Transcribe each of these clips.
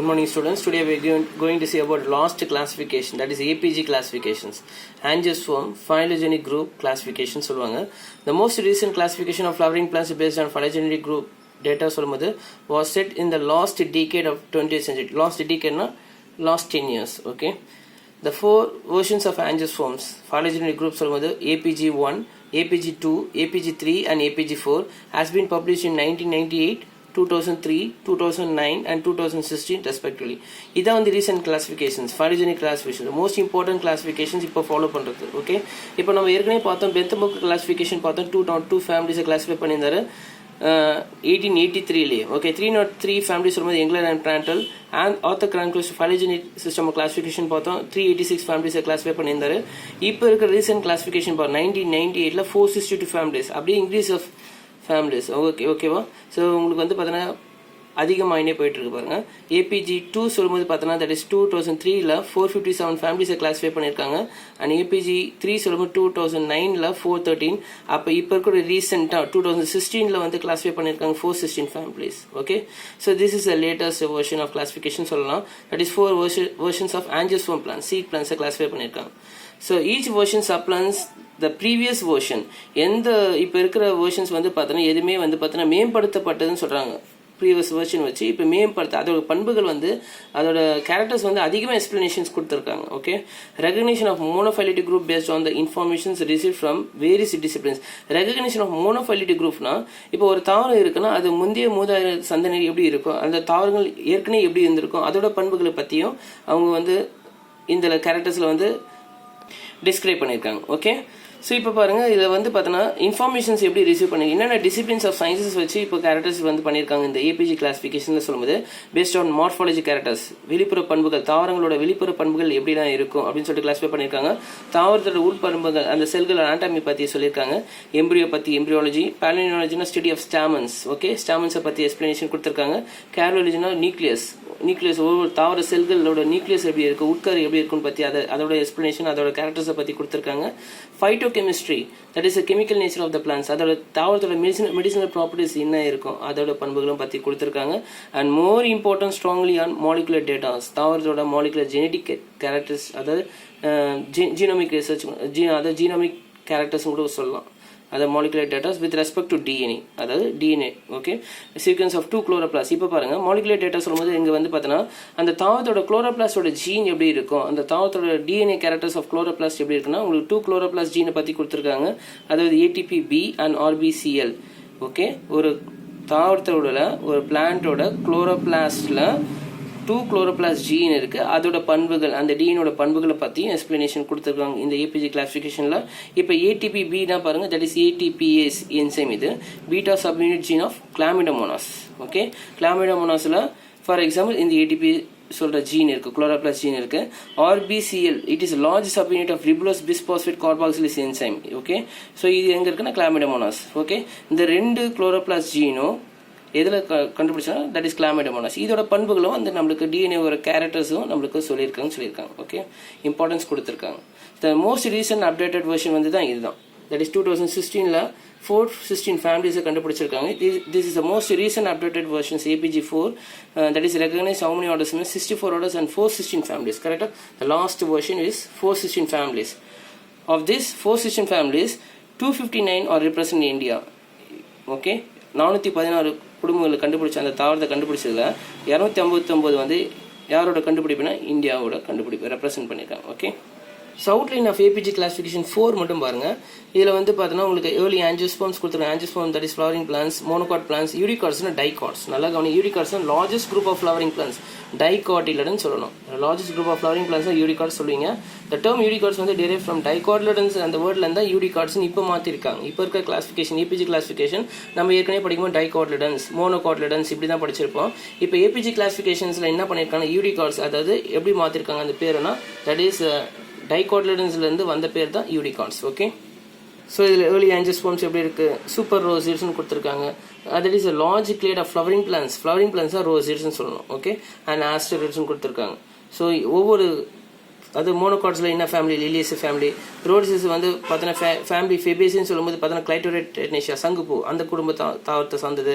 Good morning students. Today we are going to see about last classification, that is APG classifications. Angiosperm, phylogenetic group classification சொல்லுவாங்க. The most recent classification of flowering plants based on phylogenetic group data சொல்லும்போது was set in the last decade of 20th century. Last decade na last 10 years, okay. The four versions of angiosperms phylogenetic group சொல்லும்போது APG1, APG2, APG3 and APG4 has been published in 1998, 2003, 2009 and 2016 respectively. இதான் வந்து recent classifications, phylogenetic classifications, the most important classifications இப்போ follow பண்ணுறது. Okay, இப்போ நம்ம ஏற்கனவே பார்த்தோம் பென்தம் book classification பார்த்தோம். 202 ஃபேமிலிஸை கிளாஸிஃபை பண்ணியிருந்தாரு 1883லேயே. ஓகே, 303 ஃபேமிலிஸ் வரும்போது எங்லண்ட் and Prantl and Arthur Cronquist phylogenetic system classification பார்த்தோம். 386 ஃபேமிலிஸை கிளாஸிஃபை பண்ணியிருந்தாரு. இப்போ இருக்கிற ரீசெண்ட் கிளாஸிஃபிகேஷன் பார்த்தோம் 1998ல் 462 ஃபேமிலிஸ், அப்படியே இன்க்ரீஸ் ஆஃப் ஃபேமிலிஸ். ஓகேவா? ஸோ உங்களுக்கு வந்து பார்த்தீங்கன்னா அதிகமாகினே போயிட்டு இருக்கு பாருங்க. APG2 சொல்லும்போது பார்த்தோன்னா தட் இஸ் 2003ல் 457 ஃபேமிலிஸை கிளாஸிஃபை பண்ணியிருக்காங்க. அண்ட் APG3 சொல்லும்போது 2009ல் 413. அப்போ இப்போ இருக்கிற ரீசெண்டாக 2016ல் வந்து கிளாஸிஃபை பண்ணியிருக்காங்க 416 families. Okay, so this is the latest version of classification சொல்லலாம். That is 4 versions of angiosperm plant, seed பிளான்ஸை கிளாஸிஃபை பண்ணியிருக்காங்க. So each version supplants the previous version. எந்த இப்போ இருக்கிற வெர்ஷன்ஸ் வந்து பார்த்தோன்னா எதுவுமே வந்து பார்த்தோன்னா மேம்படுத்தப்பட்டதுன்னு சொல்கிறாங்க. ப்ரீவியஸ் வெர்ஷன் வச்சு இப்போ மேம்படுத்த அதோட பண்புகள் வந்து அதோட கேரக்டர்ஸ் வந்து அதிகமாக எக்ஸ்பிளனேஷன்ஸ் கொடுத்துருக்காங்க. Okay, recognition of monophyletic group based on the informations receive from various disciplines. Recognition of monophyletic குரூப்னா இப்போ ஒரு தாவரம் இருக்குன்னா அது முந்தைய மூதாதைய சந்ததி எப்படி இருக்கும், அந்த தாவரங்கள் ஏற்கனவே எப்படி இருந்திருக்கும், அதோட பண்புகளை பற்றியும் அவங்க வந்து இந்த கேரக்டர்ஸில் வந்து டிஸ்கிரைப் பண்ணியிருக்காங்க. ஓகே, ஸோ இப்போ பாருங்கள் இதில் வந்து பார்த்தோன்னா இன்ஃபர்மேஷன்ஸ் எப்படி ரிசீவ் பண்ணி என்னென்ன டிசிப்ளின்ஸ் ஆஃப் சயின்சஸ் வச்சு இப்போ கேரக்டர்ஸ் வந்து பண்ணியிருக்காங்க இந்த APG கிளாஸிஃபிகேஷனில் சொல்லும்போது பேஸ்ட் ஆன் மார்ஃபாலஜி கேரக்டர்ஸ், வெளிப்புற பண்புகள், தாவரங்களோட வெளிப்புற பண்புகள் எப்படிலாம் இருக்கும் அப்படின்னு சொல்லிட்டு கிளாஸிஃபை பண்ணியிருக்காங்க. தாவரத்தோட உள்பண்புகள், அந்த செல்கள் அனாட்டமி பற்றி சொல்லியிருக்காங்க. எம்ப்ரியோ பற்றி எம்ப்ரியாலஜி, பேலினாலஜினா ஸ்டடி ஆஃப் ஸ்டாமன்ஸ். ஓகே, ஸ்டாமன்ஸை பற்றி எக்ஸ்பிளனேஷன் கொடுத்துருக்காங்க. கேரோலஜினா நியூக்ளியஸ், ஒவ்வொரு தாவர செல்களோட நியூக்ளியஸ் எப்படி இருக்கு, உட்கரு எப்படி இருக்குன்னு பற்றி அதோட எக்ஸ்பிளனேஷன், அதோட கேரக்டர்ஸை பற்றி கொடுத்துருக்காங்க. Phytochemistry, that is chemical nature of the plants, அதோட தாவரத்தோட மெடிசினல் ப்ராப்பர்ட்டிஸ் என்ன இருக்கும் அதோட பண்புகளும் பற்றி கொடுத்துருக்காங்க. And more important strongly on molecular datas, தாவரத்தோட மாலிகுலர் ஜெனடிக் கேரக்டர்ஸ், அதாவது ஜீனோமிக் ரிசர்ச், அதாவது ஜீனோமிக் கேரக்டர்ஸ் கூட சொல்லலாம். அது molecular data with respect to DNA, அதாவது DNA. Okay, sequence of 2 chloroplast. இப்போ பாருங்க molecular data சொல்லும்போது இங்கே வந்து பார்த்தோன்னா அந்த தாவரத்தோட குளோரோபிளாஸ்டோட ஜீன் எப்படி இருக்கும், அந்த தாவரத்தோட DNA கேரக்டர்ஸ் ஆஃப் குளோரோபிளாஸ்ட் எப்படி இருக்குன்னா உங்களுக்கு 2 குளோரோபிளாஸ்ட் ஜீனை பற்றி கொடுத்துருக்காங்க. அதாவது ATPB and RBCL. ஓகே, ஒரு தாவரத்தோட ஒரு பிளான்ட்டோட குளோரோபிளாஸ்டில் 2 குளோரோபிளாஸ்ட் ஜீன் இருக்குது, அதோட பண்புகள், அந்த டிஎனோட பண்புகளை பற்றியும் எக்ஸ்பிளனேஷன் கொடுத்துருக்காங்க இந்த APG கிளாஸிஃபிகேஷனில். இப்போ ATPB தான் பாருங்கள், தட் இஸ் ATPase என்சைம், இது beta subunit gene of Chlamydomonas. ஓகே, கிளாமிடோமோனாஸில் ஃபார் எக்ஸாம்பிள் இந்த ATP சொல்கிற ஜீன் இருக்குது, குளோரோபிளாஸ்ட் ஜீன் இருக்குது. RBCL, it is large subunit of ribulose bisphosphate carboxylase enzyme. Okay, so இது எங்கே இருக்குன்னா கிளாமிடோமோனாஸ். ஓகே, இந்த 2 குளோரோபிளாஸ்ட் ஜீனும் எதில் கண்டுபிடிச்சா தட் இஸ் கிளாமிடோமோனாஸ். இதோட பண்புகளும் அந்த நம்மளுக்கு DNA ஒரு கேரக்டர்ஸும் நம்மளுக்கு சொல்லியிருக்காங்க. ஓகே, இம்பார்ட்டன்ஸ் கொடுத்துருக்காங்க. The most recent updated version வந்து தான் இதுதான். தட் இஸ் 2016ல் 416 ஃபேமிலிஸை கண்டுபிடிச்சிருக்காங்க. This is the most recent updated versions APG4. That is recognise how many orders, 64 orders and 416 families. கரெக்டாக the last version is 416 families. Of this 416 families 259 are represent India. Okay, 416 குடும்பங்களை கண்டுபிடிச்ச அந்த தாவரத்தை கண்டுபிடிச்சதுல 259 வந்து யாரோட கண்டுபிடிப்புனா இந்தியாவோட கண்டுபிடிப்பு ரெப்ரசென்ட் பண்ணியிருக்காங்க. Okay, so outline of APG classification 4 மட்டும் பாருங்கள். இதில் வந்து பார்த்தோன்னா உங்களுக்கு ஏர்லி ஆஞ்சியோஸ்பெர்ம்ஸ் கொடுத்துருக்காங்க. Angiosperm that is flowering plants, monocot plants, யூரிகார்ட்ஸ்னா டைகாட்ஸ். நல்லா கவனி, யூரிகார்ட்ஸ்னா largest group of flowering plants, டைகாட்டிலடன்னு சொல்லணும். Largest group of flowering plants eudicots சொல்லுவீங்க. த டேர்ம் யூரிகார்ட்ஸ் வந்து டெரைவ் ஃப்ரம் டைகாட்லடன்ஸ், அந்த வேர்டில் இருந்தால் யூரிகார்ட்ஸ்னு இப்போ மாற்றிருக்காங்க. இப்போ இருக்க கிளாஸிஃபிகேஷன் APG கிளாஸிஃபிகேஷன் நம்ம ஏற்கனவே படிக்கும்போது டைகாட்லடன்ஸ், மோனோகாட்லடன்ஸ் இப்படி தான் படிச்சிருப்போம். இப்போ APG கிளாஸிஃபிகேஷன்ஸில் என்ன பண்ணியிருக்காங்க, யூரிகார்ட்ஸ், அதாவது எப்படி மாற்றிருக்காங்க அந்த பேருனா தட் இஸ் டைகாட்லடன்ஸ்லேருந்து வந்த பேர் தான் யூரிகார்ட்ஸ். ஓகே, ஸோ இதில் ஏர்லி ஆஞ்சியோஸ்பெர்ம்ஸ் எப்படி இருக்குது, சூப்பர் ரோசியர்ஸ்னு கொடுத்துருக்காங்க. That is a large clade of flowering plants தான் ரோசியர்ஸ்னு சொல்லணும். ஓகே, அண்ட் ஆஸ்டரிட்ஸ்னு கொடுத்துருக்காங்க. ஸோ ஒவ்வொரு அது மோனோகாட்ஸில் என்ன ஃபேமிலி, லிலியஸ் ஃபேமிலி. ரோடிசஸ் வந்து பார்த்தீங்கன்னா ஃபேமிலி ஃபெபேசின்னு சொல்லும்போது பார்த்தீங்கன்னா கிளைட்டோரேட்னேஷியா சங்குப்பூ அந்த குடும்ப தாவரத்தை சார்ந்தது.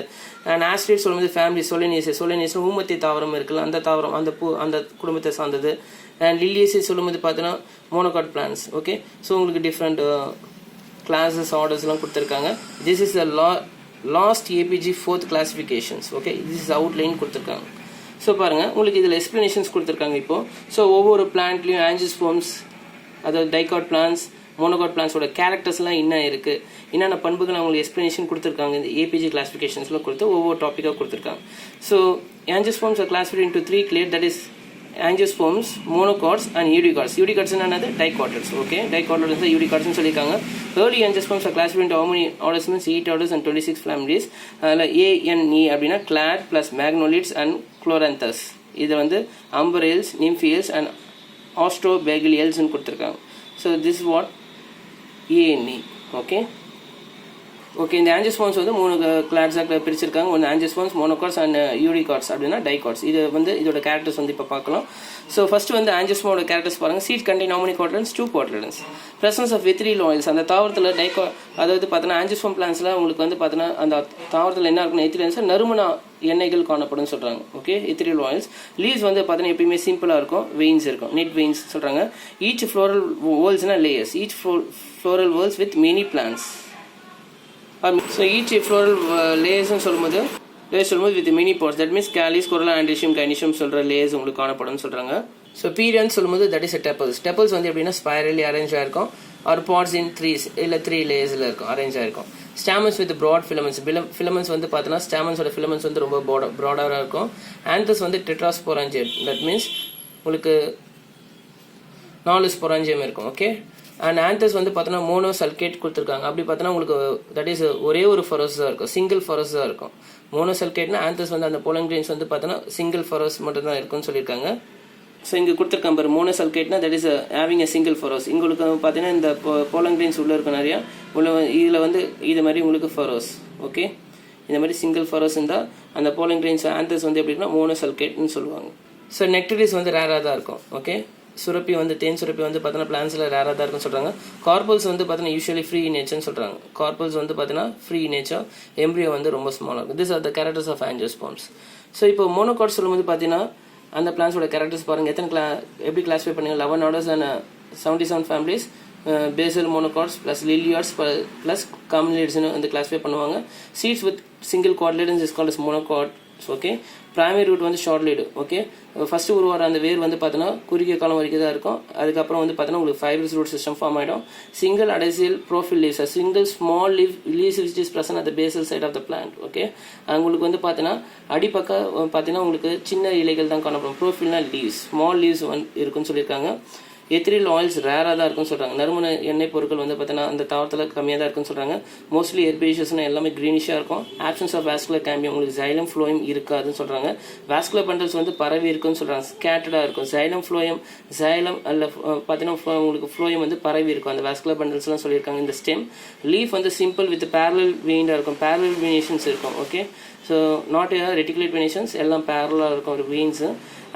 அண்ட் ஆஸ்ட்ரேட் சொல்லும்போது ஃபேமிலி சொலினேசியஸ் ஊமத்தி தாவரம் இருக்குல்ல அந்த தாவரம் அந்த அந்த குடும்பத்தை சார்ந்தது. அண்ட் லிலியஸே சொல்லும்போது பார்த்தீங்கன்னா மோனோகாட் பிளான்ஸ். ஓகே, ஸோ உங்களுக்கு டிஃப்ரெண்ட் கிளாஸஸ் ஆர்டர்ஸ்லாம் கொடுத்துருக்காங்க. This is the last APG 4th classifications. Okay, this is outline கொடுத்துருக்காங்க. ஸோ பாருங்கள், உங்களுக்கு இதில் எக்ஸ்ப்ளனேஷன்ஸ் கொடுத்துருக்காங்க இப்போது. ஸோ ஒவ்வொரு பிளான்ட்லேயும் ஆஞ்சியோஸ்போர்ம்ஸ், அதாவது டைகாட் பிளான்ஸ், மோனோகாட் பிளான்ஸோட கேரக்டர்ஸ்லாம் என்ன இருக்குது, என்னென்ன பண்புகள் அவங்களுக்கு எக்ஸ்ப்ளனேஷன் கொடுத்துருக்காங்க இந்த ஏபிஜி கிளாசிஃபிகேஷன்ஸ்லாம் கொடுத்து ஒவ்வொரு டாப்பிக்காக கொடுத்துருக்காங்க. So angiosperms are classified into 3 clades, தட் இஸ் angiosperms, monocots and eudicots. Eudicots என்னது dicotyledons. ஓகே, dicotyledons eudicots னு சொல்லிருக்காங்க. Early angiosperms are classified into how many orders means 8 orders and 26 families. அதில் A, N, E அப்படின்னா clad plus magnolids and chloranthus. இது வந்து umbrels, nymphaeals and astrobagalials னு கொடுத்துருக்காங்க. So this is what A and E. Okay, okay, இந்த ஆஞ்சியோஸ்போர்ம்ஸ் வந்து 3 கிளாட்ஸாக பிரிச்சிருக்காங்க. ஒன்று ஆஞ்சியோஸ்போர்ம்ஸ், மோனோகாட்ஸ் அண்ட் யூடிகாட்ஸ் அப்படின்னா டைகாட்ஸ். இது வந்து இதோட கேரக்டர்ஸ் வந்து இப்போ பார்க்கலாம். ஸோ ஃபர்ஸ்ட் வந்து ஆஞ்சியோஸ்போர்மோட கேரக்டர்ஸ் பாருங்கள். Seed contain how many cotyledons? 2 cotyledons. Presence of ethereal oils. அந்த தாவரத்தில் அதாவது பார்த்தீங்கன்னா ஆஞ்சியோஸ்போர்ம் பிளான்ஸில் உங்களுக்கு வந்து பார்த்தீங்கன்னா அந்த தாவரத்தில் என்ன இருக்குன்னா எத்திரியல்ஸ் நறுமண எண்ணெய்கள் காணப்படும் சொல்கிறாங்க. Okay, எத்திரியல் oils. லீவ்ஸ் வந்து பார்த்தீங்கன்னா எப்பயுமே சிம்பிளாக இருக்கும், வெயின்ஸ் இருக்கும், நெட் வெயின்ஸ் சொல்கிறாங்க. ஈச் ஃப்ளோரல் வேர்ல்ஸ்னா layers, each floral whorls with many plants. So each floral layers சொல்லும்போது with many pods, that means calyx, corolla, androecium, gynoecium சொல்ற layers உங்களுக்கு காணப்படும் சொல்றாங்க. ஸோ பீரியன்ஸ் சொல்லும்போது தட் இஸ் டெப்பல்ஸ். டெப்பல்ஸ் வந்து எப்படின்னா ஸ்பைரலி அரேஞ்ச் ஆயிருக்கும், ஆர் பாட்ஸ் இன் 3 லேயர்ஸில் இருக்கும், அரேஞ்ச் ஆயிருக்கும். ஸ்டாமன்ஸ் வித் ப்ராட் ஃபிலமெண்ட்ஸ். ஃபிலமெண்ட்ஸ் வந்து பார்த்தீங்கன்னா ஸ்டாமன்ஸோட ஃபிலமெண்ட்ஸ் வந்து ரொம்ப ப்ராடாக இருக்கும். ஆந்தஸ் வந்து டெட்ராஸ்போராஞ்சியம், தட் மீன்ஸ் உங்களுக்கு 4 ஸ்போராஞ்சியம் இருக்கும். ஓகே, அண்ட் ஆந்தஸ் வந்து பார்த்தோன்னா மோனோ சல்கேட் கொடுத்துருக்காங்க. அப்படி பார்த்தோன்னா உங்களுக்கு தட் இஸ் ஒரே ஒரு ஃபரோஸ் தான் இருக்கும், சிங்கிள் ஃபரோஸ் தான் இருக்கும். மோனோ சல்கேட்னா ஆந்தஸ் வந்து அந்த போலன் கிரெயின்ஸ் வந்து பார்த்தோன்னா சிங்கிள் ஃபரோஸ் மட்டும் தான் இருக்குன்னு சொல்லியிருக்காங்க. ஸோ இங்கே கொடுத்துருக்காங்க பாரு, மோனோ சல்கேட்னா that is having a single furrows. உங்களுக்கு பார்த்தீங்கன்னா இந்த போலன் கிரெயின்ஸ் உள்ளே இருக்கும் நிறையா இதில் வந்து இது மாதிரி உங்களுக்கு ஃபரோஸ். ஓகே, இந்த மாதிரி சிங்கிள் ஃபரோஸ் இருந்தால் அந்த போலன் கிரெயின்ஸ் ஆந்தஸ் வந்து எப்படின்னா மோனோ சல்கேட்னு சொல்லுவாங்க. ஸோ நெக்டரிஸ் வந்து ரேராக தான் இருக்கும். ஓகே, சுரப்பி வந்து தேன் சுரப்பி வந்து பார்த்தீங்கன்னா பிளான்ஸில் ரேராக தான் இருக்குன்னு சொல்கிறாங்க. கார்பல்ஸ் வந்து பார்த்தீங்கன்னா யூஸ்வலி ஃப்ரீ நேச்சர்னு சொல்கிறாங்க. கார்பல்ஸ் வந்து பார்த்தீங்கன்னா ஃப்ரீ நேச்சர், எம்ப்ரியோ வந்து ரொம்ப ஸ்மாலாக இருக்கும். This are the characters of angiosperms. So இப்போ மோனோகாட் சொல்லும்போது பார்த்தீங்கன்னா அந்த பிளான்ஸோட கேரக்டர்ஸ் பாருங்கள். எப்படி கிளாஸிஃபை பண்ணுங்க? 11 orders and 77 families. Basal monocots plus liliids plus காமினிட்ஸ்னு வந்து கிளாஸிஃபை பண்ணுவாங்க. Seeds with single cotyledons is called as monocot. Okay, primary root வந்து ஷார்ட் லீடு. ஓகே, ஃபஸ்ட்டு உருவார அந்த வேர் வந்து பார்த்தீங்கன்னா குறுகிய காலம் வரைக்கும் தான் இருக்கும். அதுக்கப்புறம் வந்து பார்த்தீங்கன்னா உங்களுக்கு ஃபைப்ரஸ் ரூட் சிஸ்டம் ஃபார்ம் ஆகிடும். Single adaxial prophyll leaves, single small leaves which is present at the basal side of the plant. Okay, உங்களுக்கு வந்து பார்த்தீங்கன்னா அடிப்பக்கம் பார்த்தீங்கன்னா உங்களுக்கு சின்ன இலைகள் தான் காணப்படும். ப்ரோஃபில்னா லீவ்ஸ், ஸ்மால் லீவ்ஸ் இருக்குன்னு சொல்லியிருக்காங்க. எத்திரியல் ஆயில்ஸ் ரேராக தான் இருக்குன்னு சொல்கிறாங்க. நறுமண எண்ணெய் பொருட்கள் வந்து பார்த்தீங்கன்னா அந்த தாவரத்தில் கம்மியாக தான் இருக்குன்னு சொல்கிறாங்க. மோஸ்ட்லி ஹெர்பேஷியஸ்னா எல்லாமே க்ரீனிஷாக இருக்கும். ஆப்சன்ஸ் ஆஃப் வாஸ்குலர் கேம்பியம், உங்களுக்கு ஜைலம் ஃப்ளோயம் இருக்காதுன்னு சொல்கிறாங்க. வாஸ்குலர் பண்டல்ஸ் வந்து பரவி இருக்குன்னு சொல்கிறாங்க, ஸ்கேட்டடாக இருக்கும். ஜைலம் அல்ல பார்த்தீங்கன்னா உங்களுக்கு ஃப்ளோயம் வந்து பரவி இருக்கும் அந்த வாஸ்குலர் பண்டல்ஸ்லாம் சொல்லியிருக்காங்க. இந்த ஸ்டெம் லீஃப் வந்து சிம்பிள் வித் பேரலல் வெயின்டாக இருக்கும், பேரலல் வெயினேஷன்ஸ் இருக்கும். ஓகே, ஸோ நாட் ரெட்டிகுலேட் வெயினேஷன்ஸ், எல்லாம் பேரலாக இருக்கும் ஒரு veins.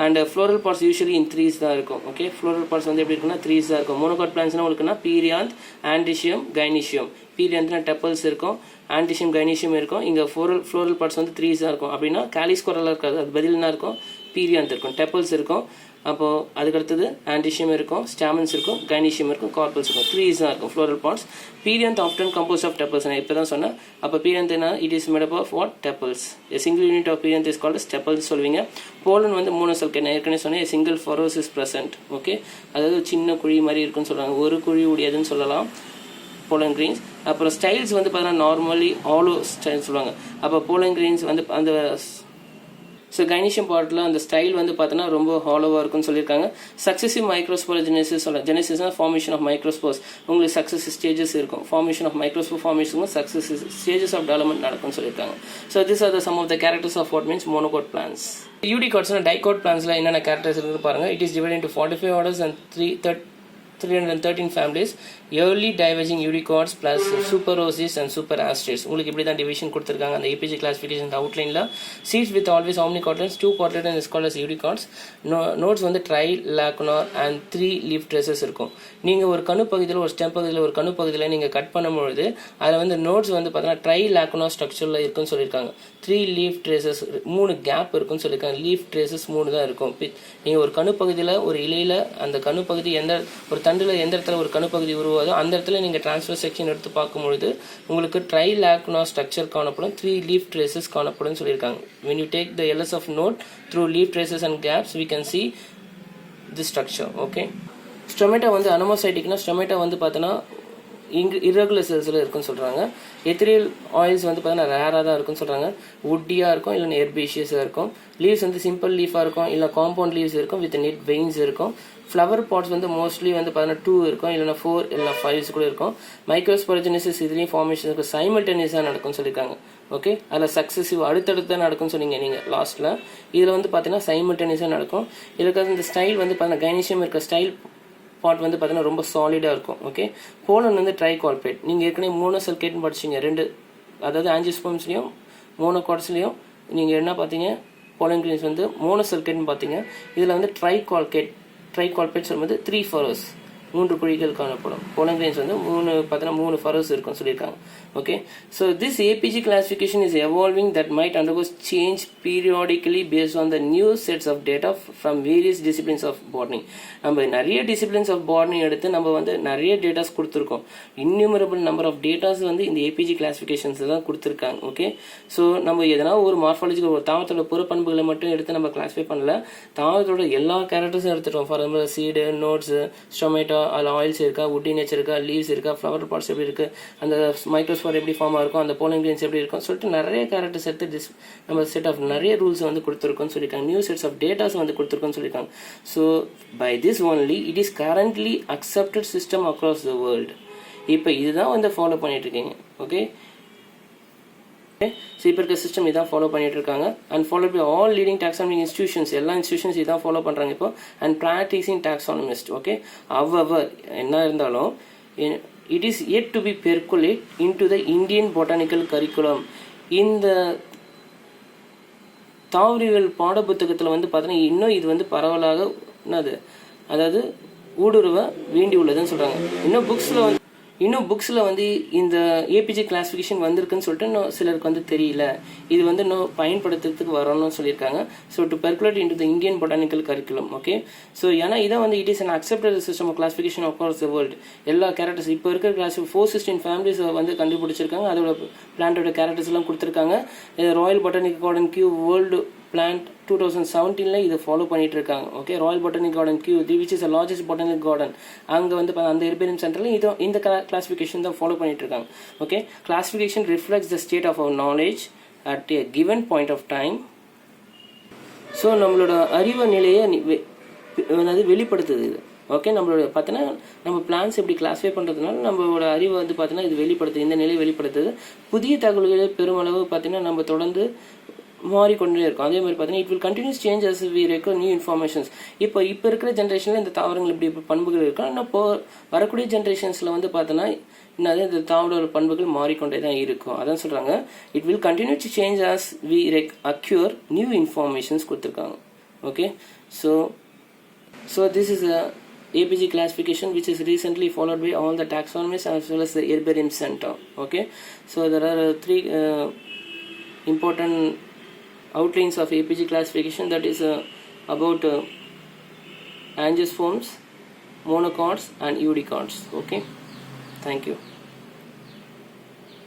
And floral parts usually in 3s தான் இருக்கும். ஓகே, ஃப்ளோரல் பார்ட்ஸ் வந்து எப்படி இருக்குன்னா 3s தான் இருக்கும். Monocot பிளான்ஸ்னா உங்களுக்குன்னா perianth, ஆண்டிஷியம், கைனீஷியம். பீரியாந்த்னா டெப்பல்ஸ் இருக்கும், ஆண்டிஷியம், கைனீஷியம் இருக்கும். இங்கே ஃப்ளோரல் பார்ட்ஸ் வந்து 3s தான் இருக்கும். அப்படின்னா காலிஸ் கொரலா இருக்காது, அது பதில்னா இருக்கும், பீரியாந்த் இருக்கும், டெப்பல்ஸ் இருக்கும். அப்போது அதுக்கடுத்தது ஆண்டிஷியம் இருக்கும், ஸ்டாமன்ஸ் இருக்கும், கைனீஷியம் இருக்கும், கார்பல்ஸ் இருக்கும். 3s தான் இருக்கும் floral parts. Perianth often composed of tepals, நான் இப்போ தான் சொன்னேன். அப்போ பீரியாந்த்னா it is made up of what? Tepals. A single unit of perianth is called tepals சொல்லுவீங்க. போலன் வந்து மோனோசல்கேட், நான் ஏற்கனவே சொன்னேன். Single furrows is present. Okay, அதாவது சின்ன குழி மாதிரி இருக்குன்னு சொல்கிறாங்க, ஒரு குழி உடையதுன்னு சொல்லலாம் போலன் கிரெயின்ஸ். அப்புறம் ஸ்டைல்ஸ் வந்து பார்த்தீங்கன்னா நார்மலி ஆலோ ஸ்டைல் சொல்லுவாங்க. அப்போ போலன் கிரெயின்ஸ் வந்து அந்த ஸோ கைனீஷியம் பார்ட்டில் அந்த ஸ்டைல் வந்து பார்த்தோன்னா ரொம்ப ஹாலோவாக இருக்குன்னு சொல்லியிருக்காங்க. சக்ஸசிவ் மைக்ரோஸ்போர் ஜெனசிஸ் சொல்ல, ஜெனசிஸ்னா ஃபார்மேஷன் ஆஃப் மைக்ரோஸ்போர்ஸ். உங்களுக்கு சக்ஸசிவ் ஸ்டேஜஸ் இருக்கும். Formation of microspore formation successive stages of development நடக்கும்னு சொல்லியிருக்காங்க. So this are the some of the characters of what means monocot plants. யூடிகாட்ஸ்னா டைகாட் பிளான்ஸ்ல என்னென்ன கேரக்டர்ஸ் இருக்குது பாருங்க. It is divide into 45 orders and 313 families, early diverging eudicots plus superosis and superasteres. உங்களுக்கு இப்படி தான் டிவிஷன் கொடுத்துருக்காங்க அந்த ஏபிஜி கிளாசிஃபிகேஷன் அவுட்லைனில். Seeds with always omnicotyledons, 2 cotyledons is called as eudicots. Nodes வந்து trilacunar and 3 leaf traces இருக்கும். நீங்கள் ஒரு கணு பகுதியில் ஒரு ஸ்டெம் பகுதியில் ஒரு கணு பகுதியில் நீங்கள் கட் பண்ணும்பொழுது அதில் வந்து நோட்ஸ் வந்து பார்த்தீங்கன்னா ட்ரை லாக்குனார் ஸ்ட்ரக்சரில் இருக்குன்னு சொல்லியிருக்காங்க. 3 லீஃப் ட்ரேசஸ் 3 கேப் இருக்குன்னு சொல்லியிருக்காங்க. லீஃப் ட்ரேசஸ் 3 தான் இருக்கும். நீங்கள் ஒரு கணு பகுதியில் ஒரு இலையில் அந்த கணு பகுதி எந்த ஒரு தண்டில் எந்த இடத்துல ஒரு கணு பகுதி உருவாதோ அந்த இடத்துல நீங்கள் ட்ரான்ஸ்ஃபர் செக்ஷன் எடுத்து பார்க்கும்பொழுது உங்களுக்கு ட்ரை லாக்குனார் ஸ்ட்ரக்சர் காணப்படும், 3 லீஃப் ட்ரேசஸ் காணப்படும் சொல்லியிருக்காங்க. when you take the LS of node through leaf traces and gaps we can see this structure. okay, stomata வந்து அனமோசைட்டிக்னா ஸ்டொமேட்டா வந்து பார்த்தோன்னா irregular செல்ஸில் இருக்குன்னு சொல்கிறாங்க. எத்திரியல் ஆயில்ஸ் வந்து பார்த்தீங்கன்னா ரேராக தான் இருக்குன்னு சொல்கிறாங்க. வுட்டியாக இருக்கும் இல்லைன்னா ஹெர்பேஷியஸாக இருக்கும். லீவ்ஸ் வந்து சிம்பிள் லீஃபாக இருக்கும் இல்லை காம்பவுண்ட் லீவ்ஸ் இருக்கும் வித் நெட் வெயின்ஸ் இருக்கும். ஃப்ளவர் பாட்ஸ் வந்து மோஸ்ட்லி வந்து பார்த்தீங்கன்னா 2 இருக்கும் இல்லைனா 4 இல்லைனா 5 கூட இருக்கும். மைக்ரோஸ்போரஜெனிசிஸ் இதுலேயும் ஃபார்மேஷன் இருக்கும். சைமல்டேனியஸாக நடக்கும்னு சொல்லியிருக்காங்க. ஓகே, அதில் சக்ஸஸிவ் அடுத்தடுத்து தான் நடக்கும்னு சொன்னீங்க நீங்கள் லாஸ்ட்டில். இதில் வந்து பார்த்தீங்கன்னா சைமல்டேனியஸாக நடக்கும். இதுக்கு இந்த ஸ்டைல் வந்து பார்த்தீங்கன்னா கைனீஷியம் இருக்க ஸ்டைல் பார்ட் வந்து பார்த்தீங்கன்னா ரொம்ப சாலிடாக இருக்கும். ஓகே, போலன் வந்து ட்ரைகார்பேட். நீங்கள் ஏற்கனவே மோனோசல்கேட்னு படிச்சிங்க 2, அதாவது ஆஞ்சியோஸ்போம்ஸ்லையும் மோனோகாட்ஸ்லையும் நீங்கள் என்ன பார்த்தீங்க, போலன் கிரீன்ஸ் வந்து மோனோசல்கேட்னு பார்த்தீங்க. இதில் வந்து ட்ரைகார்பேட் சொல்லும்போது 3 ஃபரோஸ் 3 குழிகள் காணப்படும். போலன் கிரீன்ஸ் வந்து 3 ஃபரோஸ் இருக்குன்னு சொல்லியிருக்காங்க. okay, so this APG classification is evolving that might undergo change periodically based on the new sets of data from various disciplines of botany. நம்ம நிறைய disciplines of botany எடுத்து நம்ம வந்து நிறைய டேட்டாஸ் கொடுத்துருக்கோம். innumerable number of டேட்டாஸ் வந்து இந்த APG classifications தான் கொடுத்துருக்காங்க. ஓகே, ஸோ நம்ம எதனா ஒரு மார்ஃபாலஜிக்கல் ஒரு தாவரத்தோட புற பண்புகளை மட்டும் எடுத்து நம்ம கிளாஸிஃபை பண்ணல, தாவரத்தோட எல்லா கேரக்டர்ஸும் எடுத்துட்டோம். For example seed, notes, stomata, அதில் ஆயில்ஸ் இருக்கா, வுட்டி நேச்சர் இருக்கா, லீவ்ஸ் இருக்கா, ஃப்ளவர் பார்ட்ஸ் எப்படி இருக்குது, அந்த மைக்ரோஸ்போர் எப்படி ஃபார்ம் ஆகும், அந்த போலன் கிரெயின்ஸ் எப்படி இருக்கும் சொல்லிட்டு நிறைய கேரக்டர்ஸ் எடுத்து நம்ம செட் ஆஃப் நிறைய ரூல்ஸ் வந்து கொடுத்துருக்கோம்னு சொல்லியிருக்காங்க. நியூ செட்ஸ் ஆஃப் டேட்டாஸ் வந்து கொடுத்துருக்கோம்னு சொல்லியிருக்காங்க. So by this only it is currently accepted system across the world. இப்போ இதுதான் வந்து ஃபாலோ பண்ணிட்டு இருக்கீங்க. ஓகே, ஸோ இப்போ இருக்க சிஸ்டம் இதான் ஃபாலோ பண்ணிட்டு இருக்காங்க. And follow by all leading taxonomic institutions, எல்லா இன்ஸ்டியூஷன்ஸ் இதான் ஃபாலோ பண்ணுறாங்க இப்போ. And practicing taxonomist. ஓகே, அவர் என்ன இருந்தாலும் it is yet to be percolate into the Indian botanical curriculum. இந்த தாவரியல் பாட புத்தகத்தில் வந்து பார்த்தீங்கன்னா இன்னும் இது வந்து பரவலாக என்னது, அதாவது ஊடுருவ வேண்டி உள்ளதுன்னு சொல்கிறாங்க. இன்னும் புக்ஸில் வந்து இந்த ஏபிஜி கிளாஸிஃபிகேஷன் வந்திருக்குன்னு சொல்லிட்டு இன்னும் சிலருக்கு வந்து தெரியல. இது வந்து இன்னும் பயன்படுத்துறதுக்கு வரணும்னு சொல்லியிருக்காங்க. So to percolate into the Indian botanical curriculum. Okay, so ஏன்னா இதான் வந்து it is an accepted system of classification across the world. எல்லா கேரக்டர்ஸ் இப்போ இருக்கிற கிளாஸ் 416 ஃபேமிலிஸ் வந்து கண்டுபிடிச்சிருக்காங்க. அதோட பிளான்டோட கேரக்டர்ஸ் எல்லாம் கொடுத்துருக்காங்க. Royal botanical garden Kew world plant 2017 இதை ஃபாலோ பண்ணிட்டு இருக்காங்க. Okay, royal botanic garden Kew which is largest botanic garden, அங்கே வந்து அந்த ஹெர்பேரியம் சென்டரில் இந்த கிளாஸிஃபிகேஷன் தான் ஃபாலோ பண்ணிட்டு இருக்காங்க. Okay, classification reflects the state of our knowledge at a given point of time. So நம்மளோட அறிவு நிலையை வெளிப்படுத்துது இது. ஓகே, நம்மளோட பார்த்தீங்கன்னா நம்ம பிளான்ஸ் எப்படி கிளாஸிஃபை பண்ணுறதுனால நம்மளோட அறிவை வந்து பார்த்தீங்கன்னா இது வெளிப்படுத்துது, இந்த நிலையை வெளிப்படுத்துது. புதிய தகவல்களை பெருமளவு பார்த்தீங்கன்னா நம்ம தொடர்ந்து மாறிக்கொண்டே இருக்கும். அதே மாதிரி பார்த்தீங்கன்னா it will continues change as we require new informations. இப்போ இருக்கிற ஜென்ரேஷனில் இந்த தாவரங்கள் இப்படி பண்புகள் இருக்கும். ஆனால் இப்போ வரக்கூடிய ஜென்ரேஷன்ஸில் வந்து பார்த்தோன்னா என்னது இந்த தாவர பண்புகள் மாறிக்கொண்டே தான் இருக்கும். அதான் சொல்கிறாங்க it will continue to change as we acquire new informations கொடுத்துருக்காங்க. Okay, so this is a APG classification which is recently followed by all the taxonomists as well as the herbarium center. Okay, so there are 3 important outlines of APG classification, that is about angiosperms, monocots and eudicots. Okay, thank you.